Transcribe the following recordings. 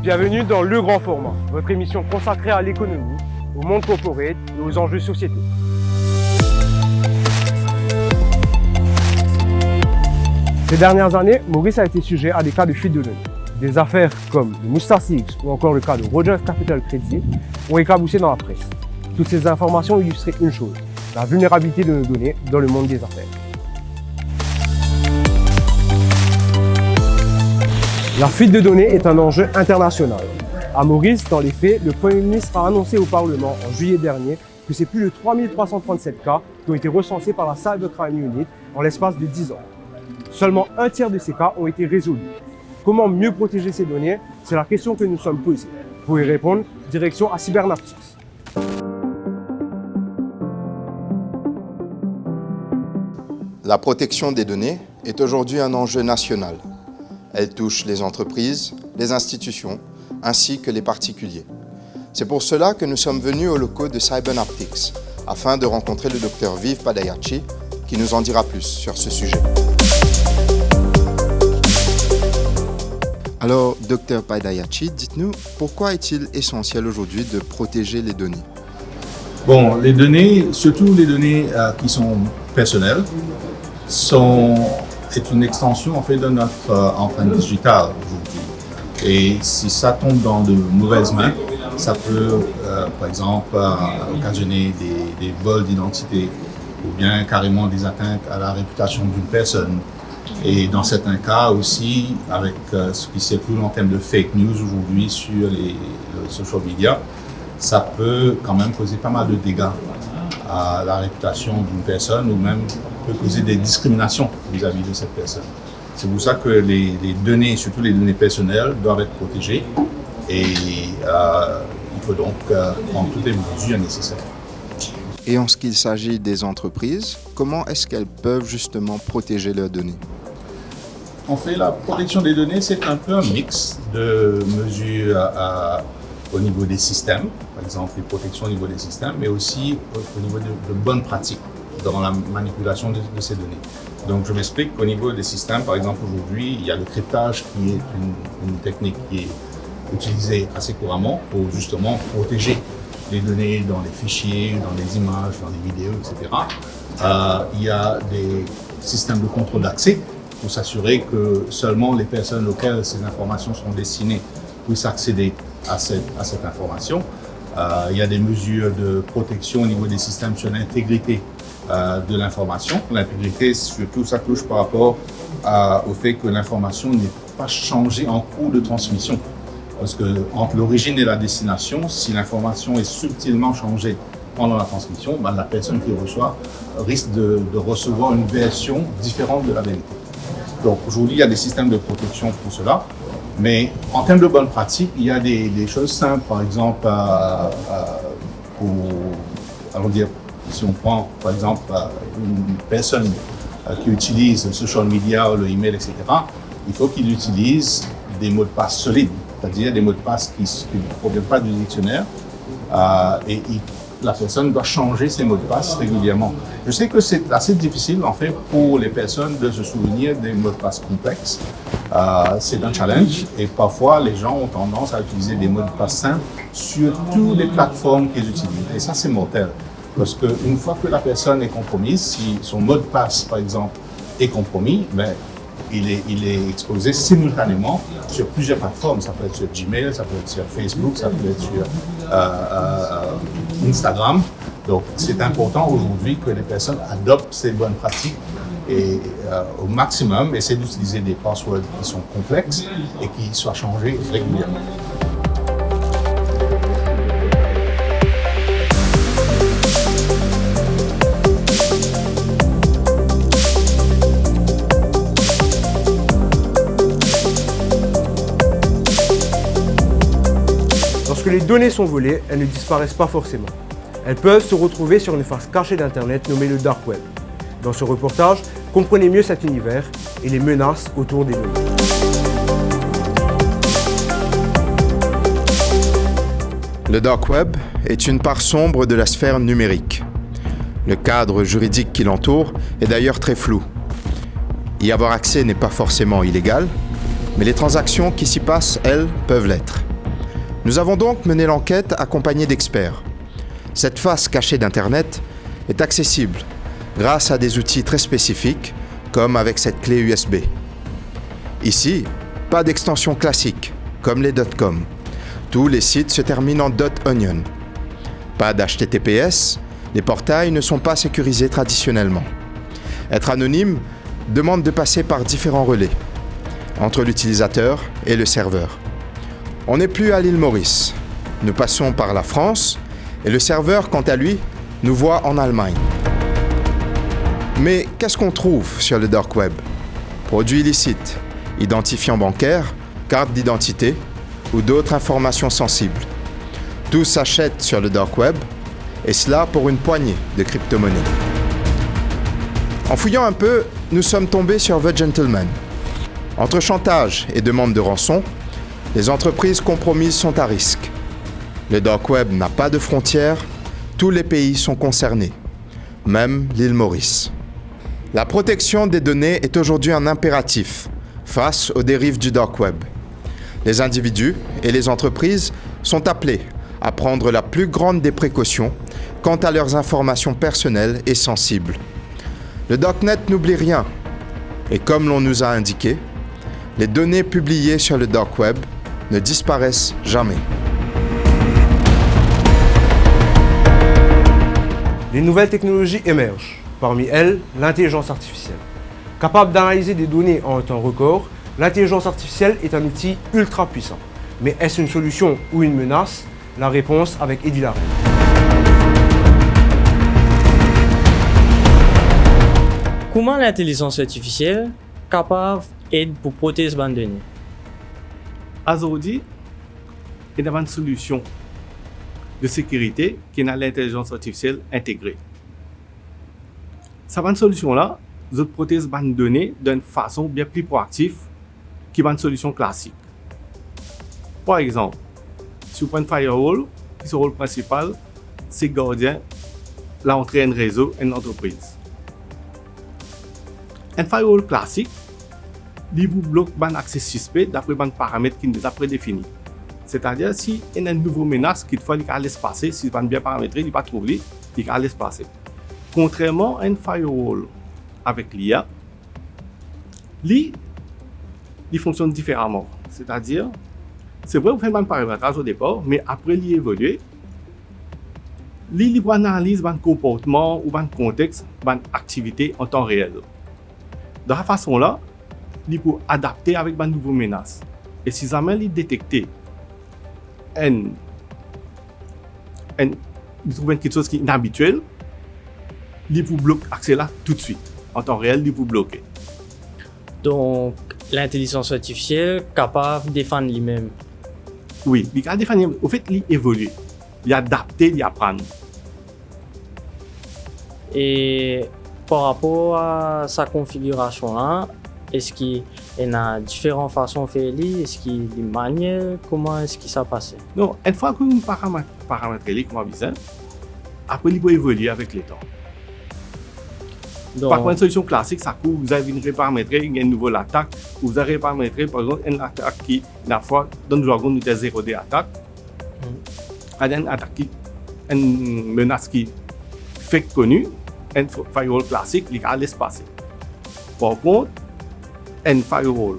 Bienvenue dans Le Grand Format, votre émission consacrée à l'économie, au monde corporate et aux enjeux sociétaux. Ces dernières années, Maurice a été sujet à des cas de fuite de données. Des affaires comme le Moustache X ou encore le cas de Rogers Capital Credit ont éclaboussé dans la presse. Toutes ces informations illustraient une chose, la vulnérabilité de nos données dans le monde des affaires. La fuite de données est un enjeu international. À Maurice, dans les faits, le Premier ministre a annoncé au Parlement en juillet dernier que c'est plus de 3337 cas qui ont été recensés par la Cybercrime Unit en l'espace de 10 ans. Seulement un tiers de ces cas ont été résolus. Comment mieux protéger ces données? C'est la question que nous sommes posées. Pour y répondre, direction à Cybernaptics. La protection des données est aujourd'hui un enjeu national. Elle touche les entreprises, les institutions, ainsi que les particuliers. C'est pour cela que nous sommes venus aux locaux de Cybernaptics, afin de rencontrer le Dr Viv Padayachi, qui nous en dira plus sur ce sujet. Alors, Dr Padayachi, dites-nous, pourquoi est-il essentiel aujourd'hui de protéger les données? Bon, les données, surtout les données qui sont personnelles, est une extension en fait de notre empreinte digitale aujourd'hui. Et si ça tombe dans de mauvaises mains, ça peut, par exemple, occasionner des vols d'identité ou bien carrément des atteintes à la réputation d'une personne. Et dans certains cas aussi, avec ce qui circule en termes de fake news aujourd'hui sur les social media, ça peut quand même causer pas mal de dégâts à la réputation d'une personne ou même peut causer des discriminations vis-à-vis de cette personne. C'est pour ça que les données, surtout les données personnelles, doivent être protégées et il faut donc prendre toutes les mesures nécessaires. Et en ce qu'il s'agit des entreprises, comment est-ce qu'elles peuvent justement protéger leurs données? En fait, la protection des données, c'est un peu un mix de mesures au niveau des systèmes, par exemple les protections au niveau des systèmes, mais aussi au niveau de bonnes pratiques dans la manipulation de ces données. Donc je m'explique qu'au niveau des systèmes, par exemple aujourd'hui, il y a le cryptage qui est une technique qui est utilisée assez couramment pour justement protéger les données dans les fichiers, dans les images, dans les vidéos, etc. Il y a des systèmes de contrôle d'accès pour s'assurer que seulement les personnes auxquelles ces informations sont destinées puissent accéder à cette information. Il y a des mesures de protection au niveau des systèmes sur l'intégrité de l'information. L'intégrité, surtout, ça touche par rapport au fait que l'information n'est pas changée en cours de transmission. Parce que entre l'origine et la destination, si l'information est subtilement changée pendant la transmission, la personne qui reçoit risque de recevoir une version différente de la vérité. Donc aujourd'hui, il y a des systèmes de protection pour cela. Mais en termes de bonnes pratiques, il y a des choses simples. Par exemple, allons dire, si on prend par exemple une personne qui utilise le social media, le email, etc., il faut qu'il utilise des mots de passe solides, c'est-à-dire des mots de passe qui ne proviennent pas du dictionnaire. Et la personne doit changer ses mots de passe régulièrement. Je sais que c'est assez difficile en fait pour les personnes de se souvenir des mots de passe complexes. C'est un challenge et parfois les gens ont tendance à utiliser des mots de passe simples sur toutes les plateformes qu'ils utilisent. Et ça, c'est mortel. Parce qu'une fois que la personne est compromise, si son mot de passe, par exemple, est compromis, il est exposé simultanément sur plusieurs plateformes. Ça peut être sur Gmail, ça peut être sur Facebook, ça peut être sur Instagram. Donc, c'est important aujourd'hui que les personnes adoptent ces bonnes pratiques et au maximum, essaient d'utiliser des passwords qui sont complexes et qui soient changés régulièrement. Lorsque les données sont volées, elles ne disparaissent pas forcément. Elles peuvent se retrouver sur une face cachée d'Internet nommée le Dark Web. Dans ce reportage, comprenez mieux cet univers et les menaces autour des données. Le Dark Web est une part sombre de la sphère numérique. Le cadre juridique qui l'entoure est d'ailleurs très flou. Y avoir accès n'est pas forcément illégal, mais les transactions qui s'y passent, elles, peuvent l'être. Nous avons donc mené l'enquête accompagnés d'experts. Cette face cachée d'Internet est accessible grâce à des outils très spécifiques, comme avec cette clé USB. Ici, pas d'extension classique, comme les .com. Tous les sites se terminent en .onion. Pas d'HTTPS, les portails ne sont pas sécurisés traditionnellement. Être anonyme demande de passer par différents relais, entre l'utilisateur et le serveur. On n'est plus à l'île Maurice. Nous passons par la France et le serveur, quant à lui, nous voit en Allemagne. Mais qu'est-ce qu'on trouve sur le dark web? Produits illicites, identifiants bancaires, cartes d'identité ou d'autres informations sensibles. Tout s'achète sur le dark web, et cela pour une poignée de crypto-monnaies. En fouillant un peu, nous sommes tombés sur The Gentleman. Entre chantage et demande de rançon, les entreprises compromises sont à risque. Le dark web n'a pas de frontières, tous les pays sont concernés, même l'île Maurice. La protection des données est aujourd'hui un impératif face aux dérives du dark web. Les individus et les entreprises sont appelés à prendre la plus grande des précautions quant à leurs informations personnelles et sensibles. Le darknet n'oublie rien, et comme l'on nous a indiqué, les données publiées sur le dark web ne disparaissent jamais. Les nouvelles technologies émergent. Parmi elles, l'intelligence artificielle. Capable d'analyser des données en un temps record, l'intelligence artificielle est un outil ultra puissant. Mais est-ce une solution ou une menace? La réponse avec Eddie Larraine. Comment l'intelligence artificielle est capable d'aide pour protéger les données? Aujourd'hui, il y a une solution de sécurité qui est l'intelligence artificielle intégrée. Cette solution-là, vous protège les données d'une façon bien plus proactive qu'une solution classique. Par exemple, si vous prenez un firewall, son rôle principal, c'est garder l'entrée en réseau d'une entreprise. Un firewall classique, il vous bloque l'accès suspect d'après des paramètres qui sont déjà prédéfinis. C'est-à-dire, si il y a une nouvelle menace qu'il faut laisser passer, si vous bien paramétré, il ne pas trouver, il faut laisser passer. Contrairement à un firewall avec l'IA, il fonctionne différemment. C'est-à-dire, c'est vrai, vous faites un paramétrage au départ, mais après il évolue, il analyse le comportement ou le contexte, l'activité en temps réel. De cette façon-là, il peut adapter avec une nouvelle menace. Et si jamais il détecte il trouve quelque chose qui est inhabituel, il vous bloque l'accès là tout de suite. En temps réel, il vous bloque. Donc, l'intelligence artificielle est capable de défendre lui-même. Oui, il est capable de défendre. Au fait, il évolue. Il adapte, il apprend. Et par rapport à sa configuration, est-ce qu'il y a différentes façons de faire? Est-ce qu'il y a des manières? Comment est-ce que ça passe? Non, une fois que vous paramétrez comme avisé, après il peut évoluer avec le temps. Donc, Par contre, une solution classique, ça coûte, vous avez une paramétrée, il y a une nouvelle attaque, vous avez paramétré par exemple une attaque qui, la fois, dans le jargon, nous avons 0 d'attaque. Une attaque qui, une menace qui fait connue, un firewall classique, il va laisser passer. Par contre, un firewall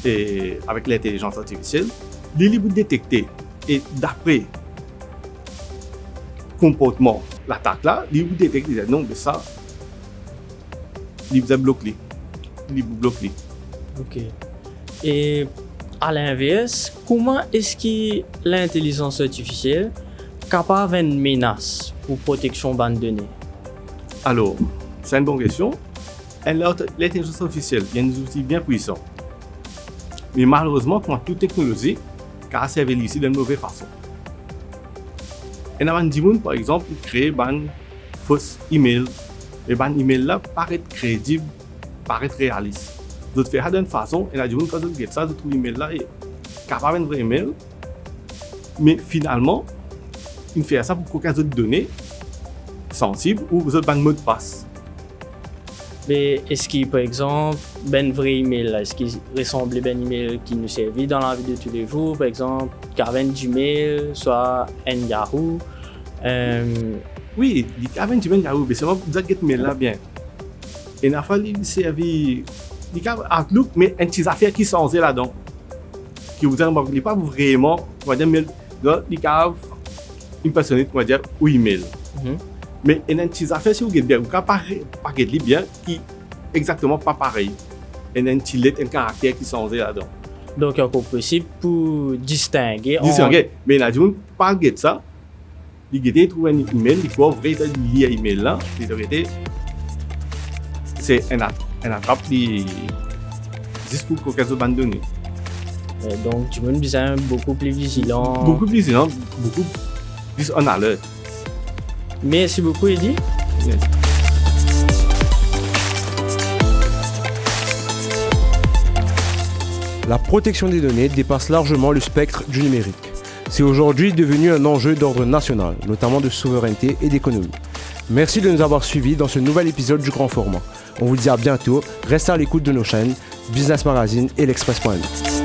et avec l'intelligence artificielle, il peut détecter et d'après comportement l'attaque là, il peut détecter non mais ça il vous bloque. ok. Et à l'inverse, comment est-ce que l'intelligence artificielle est capable d'une menace pour protection de données? Alors, c'est une bonne question. L'intelligence artificielle, il y a des outils bien puissants. Mais malheureusement, comme toute technologie, elle servi ici de mauvaise façon. Il y a des gens, par exemple, qui créent un faux email. Et un email là paraît crédible, paraît réaliste. Vous faites ça d'une façon, et la gens, quand vous faites ça, vous trouvez l'email là est capable d'un vrai email. Mais finalement, il fait ça pour quelques autres données sensibles ou vous avez un mot de passe. Mais est-ce qu'il, par exemple, ben vrai email, là, est-ce qu'il ressemble à ben email qui nous servait dans la vie de tous les jours, par exemple, qu'avait un Gmail, soit un Yahoo. Oui, il y a un Gmail Yahoo, mais c'est moi vous avez mail là bien. Et la fois il servi, il y a Outlook, mais un petit affaire qui sont là-dedans, qui vous dit pas vraiment, on va dire mail, il y a une personne on va dire ou email. Mais il y a un petit affaire si vous regardez bien, vous pas bien, qui exactement pas pareil. Il y a un petit lettre, un caractère qui sont là-dedans. Donc, il est encore possible pour distinguer. Mais la journée, pas de ça. Il a trouvé un email, il faut ouvrir lié à l'email là. C'est un attrape juste pour quelque chose de donné. Donc, tu veux une besoin beaucoup plus vigilant. Beaucoup plus vigilant, beaucoup plus en alerte. Merci beaucoup, Eddy. Yes. La protection des données dépasse largement le spectre du numérique. C'est aujourd'hui devenu un enjeu d'ordre national, notamment de souveraineté et d'économie. Merci de nous avoir suivis dans ce nouvel épisode du Grand Format. On vous dit à bientôt, restez à l'écoute de nos chaînes, Business Magazine et l'Express.net.